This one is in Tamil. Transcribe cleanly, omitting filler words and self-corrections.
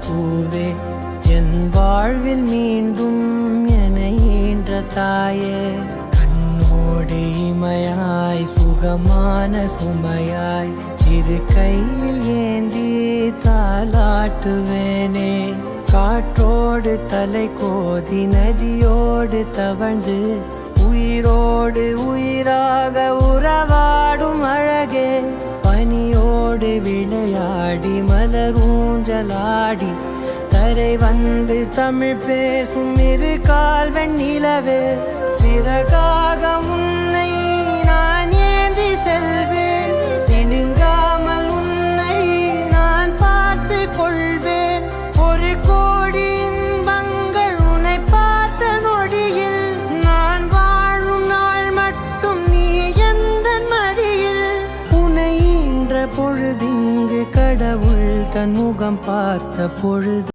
பூவே என் வாழ்வில் மீண்டும் என ஈன்ற தாயே கண்ணோடு இமையாய் சுகமான சுமையாய் இது கையில் ஏந்தி தாலாட்டுவேனே காற்றோடு தலை கோதி நதியோடு தவழ்ந்து உயிரோடு உயிராக உறவாடும் அழகே பனியோடு விளையாடி மலரூஞ்சலாடி தரை வந்து தமிழ் பேசும் இரு கால் வெண்ணிலவே சிறகாக உன்னை நான் ஏந்தி செல்வேன் சினுங்காமல் உன்னை நான் பார்த்து கொள்வேன் ஒரு கோடி இன்பங்கள் உன்னை பார்த்த நொடியில் நான் வாழும் நாள் மட்டும் நீ எந்த மடியில் உன்னை ஈன்ற பொழுதிங்கு கடவுள் தன் முகம் பார்த்த பொழுது